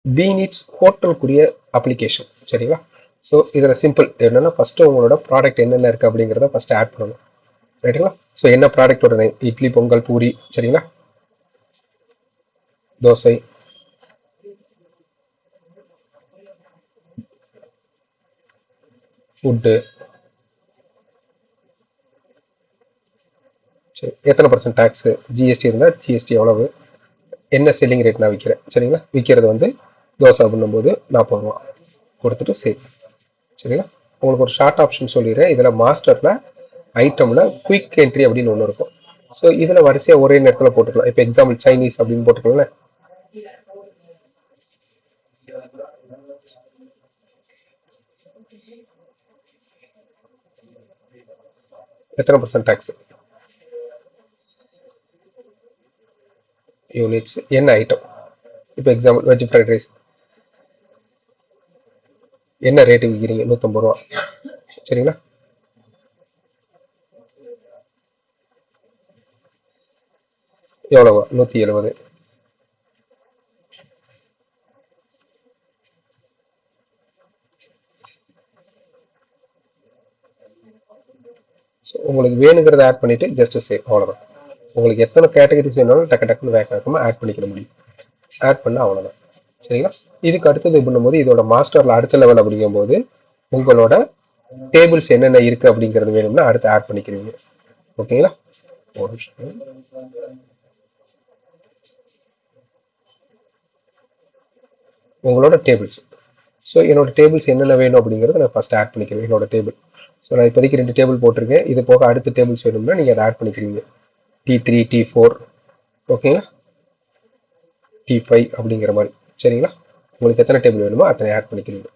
B needs ஹோட்டலுக்குரிய application. சரிங்களா? So இதில் சிம்பிள் என்னன்னா ஃபஸ்ட்டு உங்களோட ப்ராடக்ட் என்னென்ன இருக்குது அப்படிங்கிறத ஃபஸ்ட்டு ஆட் பண்ணணும். ரைட்டுங்களா? ஸோ என்ன ப்ராடக்டோட நேம்? இட்லி, பொங்கல், பூரி. சரிங்களா? தோசை, ஃபுட்டு. சரி, எத்தனை பர்சன்ட் டேக்ஸு, ஜிஎஸ்டி இருந்தால் ஜிஎஸ்டி எவ்வளவு, என்ன செல்லிங் ரேட் நான் விற்கிறேன். சரிங்களா? விற்கிறது வந்து தோசை அப்படின்னும்போது 40 ரூபா கொடுத்துட்டு சேவ். சரிங்களா? உங்களுக்கு ஒரு ஷார்ட் ஆப்ஷன் சொல்லிடுறேன். இதில் மாஸ்டரில் ஐட்டமில் குயிக் என்ட்ரி அப்படின்னு ஒன்று இருக்கும். ஸோ இதில் வரிசையாக ஒரே நேரத்தில் போட்டுக்கலாம். இப்போ எக்ஸாம்பிள் சைனீஸ் அப்படின்னு போட்டுக்கலாம்ல. எத்தனை பர்சன்ட் டேக்ஸ், யூனிட்ஸ், என்ன ஐட்டம். இப்போ எக்ஸாம்பிள் வெஜ் ஃப்ரைட் ரைஸ் என்ன ரேட்டு விற்கிறீங்க? 150 ரூபா. சரிங்களா? எவ்வளவு? 170. ஸோ உங்களுக்கு வேணுங்கிறத ஆட் பண்ணிட்டு ஜஸ்ட் சேவ். அவ்வளோதான். உங்களுக்கு எத்தனை கேட்டகரிஸ் வேணாலும் டக்கு டக்குன்னு வேகமாக ஆட் பண்ணிக்கிற முடியும். ஆட் பண்ண அவ்வளோதான். சரிங்களா? இதுக்கு அடுத்தது பண்ணும்போது இதோட மாஸ்டரில் அடுத்த லெவல் அப்படிங்கும்போது உங்களோட டேபிள்ஸ் என்னென்ன இருக்கு அப்படிங்கிறது வேணும்னா அடுத்து ஆட் பண்ணிக்கிறீங்க. ஓகேங்களா? ஒரு நிமிஷம். உங்களோட டேபிள்ஸ். ஸோ என்னோட டேபிள்ஸ் என்னென்ன வேணும் அப்படிங்கிறத நான் ஃபர்ஸ்ட் ஆட் பண்ணிக்கிறேன். என்னோட டேபிள். ஸோ நான் இப்போதைக்கு 2 டேபிள் போட்டிருக்கேன். இது போக அடுத்த டேபிள்ஸ் வேணும்னா நீங்கள் அதை ஆட் பண்ணிக்கிறீங்க. T3, T4. ஓகேங்களா? T5 அப்படிங்கிற மாதிரி. சரிங்களா? உங்களுக்கு எத்தனை டேபிள் வேணுமோ அத்தனை ஆட் பண்ணிக்கிறீங்க.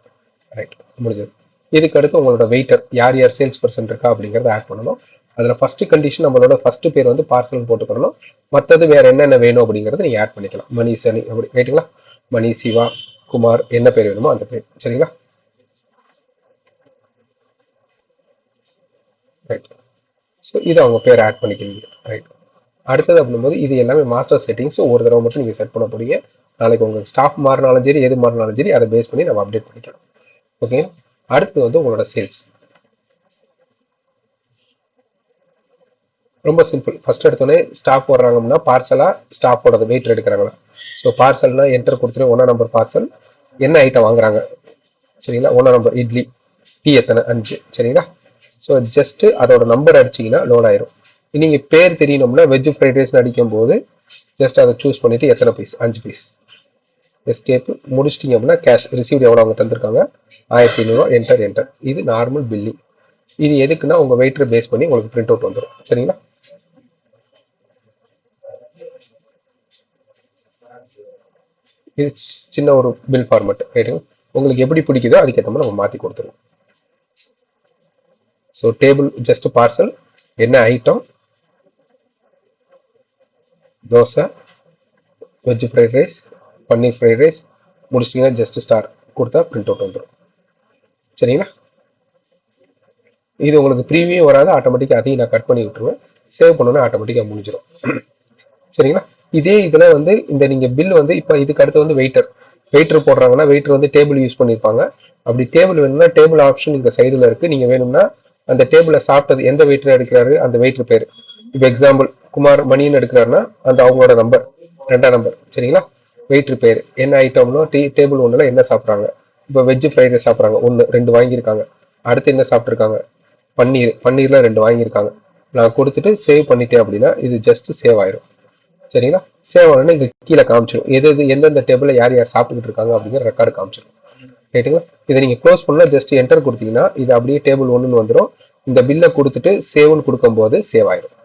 ரைட், முடிஞ்சது. இதுக்கு அடுத்து உங்களோட வெயிட்டர் யார் யார் சேல்ஸ் பர்சன் இருக்கா அப்படிங்கிறத ஆட் பண்ணணும். அதில் ஃபர்ஸ்ட் கண்டிஷன் நம்மளோட ஃபர்ஸ்ட் பேர் வந்து பார்சல் போட்டுக்கணும். மற்றது வேற என்னென்ன வேணும் அப்படிங்கிறத நீங்கள் ஆட் பண்ணிக்கலாம். மணி, சனி அப்படி. ரைட்டுங்களா? மணி, சிவா, குமார், என்ன பேர் வேணுமோ அந்த பேர். சரிங்களா? ரைட். ஸோ இது அவங்க பேர் ஆட் பண்ணிக்கிறீங்க. ரைட். அடுத்தது அப்படிங்கும்போது இது எல்லாமே மாஸ்டர் செட்டிங்ஸ். ஒரு தடவை மட்டும் நீங்கள் செட் பண்ண போறீங்க. நாளைக்கு உங்களுக்கு ஸ்டாஃப் மாறினாலும் சரி, எது மாறினாலும் சரி, அதை பேஸ் பண்ணி நம்ம அப்டேட் பண்ணிக்கலாம். ஓகே. அடுத்து வந்து உங்களோட சேல்ஸ். ரொம்ப சிம்பிள். ஃபர்ஸ்ட் எடுத்தோடனே ஸ்டாஃப் வர்றாங்கன்னா பார்சலா ஸ்டாஃபோட வெயிட் எடுக்கிறாங்களா? ஸோ பார்சல்னா என்டர் கொடுத்துட்டு 1 நம்பர் பார்சல் என்ன ஐட்டம் வாங்குறாங்க. சரிங்களா? 1 நம்பர் இட்லி, டீ எத்தனை? 5. சரிங்களா? ஸோ ஜஸ்ட் அதோட நம்பர் அடிச்சிங்கன்னா லோட் ஆயிரும். நீங்கள் பேர் தெரியணும்னா வெஜ் ஃப்ரைட் ரைஸ் அடிக்கும் போது ஜஸ்ட் அதை சூஸ் பண்ணிட்டு எத்தனை பீஸ்? 5 பீஸ். எஸ்கேப் முடிச்சிட்டிங்க அப்படின்னா கேஷ் ரிசீவ் எவ்வளோ அவங்க தந்திருக்காங்க? 1500. Enter enter. இது நார்மல் பில்லிங். இது எதுக்குன்னா உங்க வெயிட்டர் பேஸ் பண்ணி உங்களுக்கு பிரிண்ட் அவுட் வந்துடும். சரிங்களா? இது சின்ன ஒரு பில் ஃபார்மட். ரைட்டுங்க? உங்களுக்கு எப்படி பிடிக்குதோ அதுக்கேற்ற மாதிரி நம்ம மாற்றி கொடுத்துருவோம். ஸோ டேபிள் ஜஸ்ட் பார்சல், என்ன item, dosa, veg fried rice, paneer fried rice முடிச்சிட்டிங்கன்னா ஜஸ்ட் ஸ்டார் கொடுத்தா பிரிண்ட் அவுட் வந்துடும். சரிங்களா? இது உங்களுக்கு ப்ரீவியூ வராது. ஆட்டோமேட்டிக்காக அதையும் நான் கட் பண்ணி விட்டுருவேன். சேவ் பண்ணோன்னா ஆட்டோமேட்டிக்காக முடிஞ்சிடும். சரிங்களா? இதே இதுல வந்து இந்த நீங்க பில் வந்து இப்போ இதுக்கு அடுத்து வந்து வெயிட்டர் போடுறாங்கன்னா வெயிட்டர் வந்து டேபிள் யூஸ் பண்ணியிருப்பாங்க. அப்படி டேபிள் வேணும்னா டேபிள் ஆப்ஷன் இந்த சைடில் இருக்கு. நீங்க வேணும்னா அந்த டேபிளை சாப்பிட்டது எந்த வெயிட்டர் எடுக்கிறாரு அந்த வெயிட்டர் பேர். இப்போ எக்ஸாம்பிள் குமார் மணின்னு எடுக்கிறாருன்னா அந்த அவங்களோட நம்பர் 2ஆம் நம்பர். சரிங்களா? வெயிட்டர் பேர் என்ன ஐட்டம்னோ டேபிள் 1ல என்ன சாப்பிட்றாங்க. இப்போ வெஜ் ஃப்ரைட் ரைஸ் சாப்பிட்றாங்க 1, 2 வாங்கியிருக்காங்க. அடுத்து என்ன சாப்பிட்ருக்காங்க? பன்னீர்ல 2 வாங்கியிருக்காங்க. நான் கொடுத்துட்டு சேவ் பண்ணிட்டேன் அப்படின்னா இது ஜஸ்ட் சேவ் ஆயிரும். சரிங்களா? சேவ் ஆனோடனே இங்க கீழே காமிச்சிடும் எந்தெந்த டேபிள்ல யார் யார் சாப்பிட்டுக்கிட்டு இருக்காங்க அப்படிங்கிற ரெக்கார்டு காமிச்சிடும். ரைட்டுங்களா? இதை நீங்க க்ளோஸ் பண்ணா ஜஸ்ட் என்டர் கொடுத்தீங்கன்னா இது அப்படியே டேபிள் 1ன்னு வந்துடும். இந்த பில்லை கொடுத்துட்டு சேவ்னு கொடுக்கும்போது சேவ் ஆயிடும்.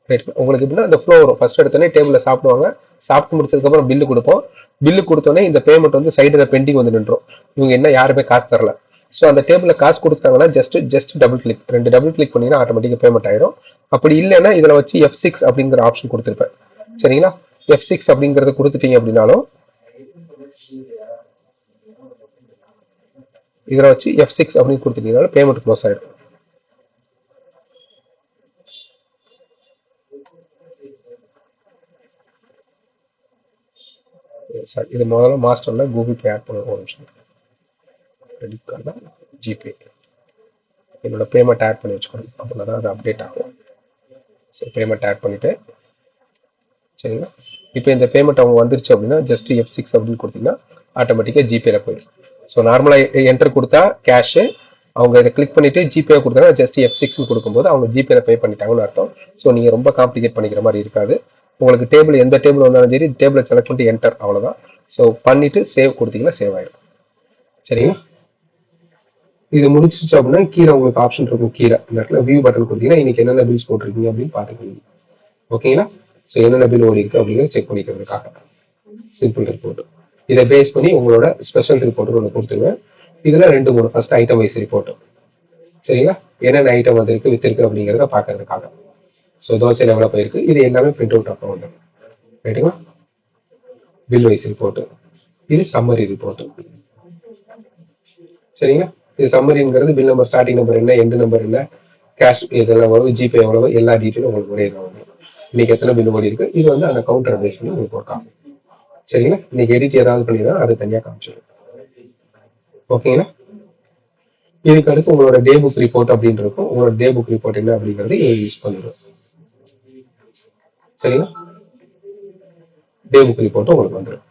ரைட். உங்களுக்கு எப்படின்னா இந்த ஃப்ளோ வரும். ஃபர்ஸ்ட் எடுத்தோடனே டேபிள்ல சாப்பிடுவாங்க. சாப்பிட்டு முடிச்சதுக்கு அப்புறம் பில்லு கொடுப்போம். பில்லு கொடுத்தோடனே இந்த பேமெண்ட் வந்து சைடில் பெண்டிங் வந்து நின்றோம். இவங்க என்ன யாருமே காசு தரல. ஸோ அந்த டேபிள்ல காசு கொடுத்தாங்கன்னா just double click, 2 double click பண்ணீங்கன்னா ஆட்டோமேட்டிக்காக பேமெண்ட் ஆயிடும். அப்படி இல்லைன்னா இதுல வச்சு F6 அப்படிங்கிற ஆப்ஷன் கொடுத்துருப்பேன். சரிங்களா? F6 அப்படிங்கறத கொடுத்துட்டீங்க அப்படின்னாலும் இதுல வச்சு F6 அப்படின்னு கொடுத்துட்டீங்கனாலும் பேமெண்ட் க்ளோஸ் ஆயிடும். சாரி, இது முதல்ல மாஸ்டர்ல கூகுள் பே ஆட் பண்ணுவோம். ஒரு நிமிஷம். கிரெடிட் கார்டுனா ஜிபே, என்னோட பேமெண்ட் ஆட் பண்ணி வச்சுக்கணும், அப்படின்னா தான் அது அப்டேட் ஆகும். ஸோ பேமெண்ட் ஆட் பண்ணிட்டு சரிங்களா. இப்போ இந்த பேமெண்ட் அவங்க வந்துருச்சு அப்படின்னா ஜஸ்ட் F6 அப்படின்னு கொடுத்தீங்கன்னா ஆட்டோமேட்டிக்காக ஜிபேல போயிடும். ஸோ நார்மலாக என்டர் கொடுத்தா கேஷு, அவங்க இதை கிளிக் பண்ணிட்டு ஜிபே கொடுத்தாங்கன்னா ஜஸ்ட் F6 கொடுக்கும்போது அவங்க ஜிபேல பே பண்ணிட்டாங்கன்னு அர்த்தம். ஸோ நீங்கள் ரொம்ப காம்ப்ளிகேட் பண்ணிக்கிற மாதிரி இருக்காது. உங்களுக்கு டேபிள் எந்த டேபிள் வந்தாலும் சரி டேபிளை செலக்ட் பண்ணிட்டு என்டர், அவ்வளோதான். ஸோ பண்ணிட்டு சேவ் கொடுத்தீங்கன்னா சேவ் ஆயிடும். சரிங்களா. இது முடிச்சிச்சு அப்படின்னா கீழே உங்களுக்கு ஆப்ஷன் இருக்கும், கீழே இந்த இடத்துல வியூ பட்டன் கொடுத்தீங்கன்னா இன்னைக்கு என்னென்ன பில்ஸ் போட்டிருக்கீங்க அப்படின்னு பார்த்துக்கணும். ஓகேங்களா. ஸோ என்னென்ன பில் ஓடி இருக்கு அப்படிங்கிறத செக் பண்ணிக்கிறதுக்காக சிம்பிள் ரிப்போர்ட். இதை பேஸ் பண்ணி உங்களோட ஸ்பெஷல் ரிப்போர்ட் ஒன்று கொடுத்துருங்க. இதுல 2-3 ஃபர்ஸ்ட் ஐட்டம் வைஸ் ரிப்போர்ட். சரிங்களா. என்னென்ன ஐட்டம் வந்திருக்கு வித்திருக்கு அப்படிங்கிறத பார்க்கறதுக்காக. ஸோ தோசையில் எவ்வளோ போயிருக்கு இது எல்லாமே பிரிண்ட் அவுட் ஆகும் வந்துடும். ரைட்டுங்களா. பில் வைஸ் ரிப்போர்ட், இது சம்மரி ரிப்போர்ட். சரிங்களா. இது சம்மரிங்கிறது பில் நம்பர், ஸ்டார்டிங் நம்பர் என்ன, எண்டு நம்பர் என்ன, கேஷ் இதெல்லாம் எவ்வளவு, ஜிபே எவ்வளவு, எல்லா டீட்டெயிலும் உங்களுக்கு ஒரே இதாக வந்துடும். இன்னைக்கு எத்தனை பில் ஓடி இருக்கு இது வந்து அந்த கவுண்டரை பேஸ் பண்ணி உங்களுக்கு ஒர்க் ஆகும். சரிங்களா. இன்னைக்கு எடிட் ஏதாவது பண்ணிதான் அது தனியாக காமிச்சிடும். ஓகேங்களா. இதுக்கு அடுத்து உங்களோட டே புக் ரிப்போர்ட் அப்படின்னு இருக்கும். உங்களோட டே புக் ரிப்போர்ட் என்ன அப்படிங்கறது யூஸ் பண்ணிடும். சரிங்களா. டே புக் ரிப்போர்ட் உங்களுக்கு வந்துடும்.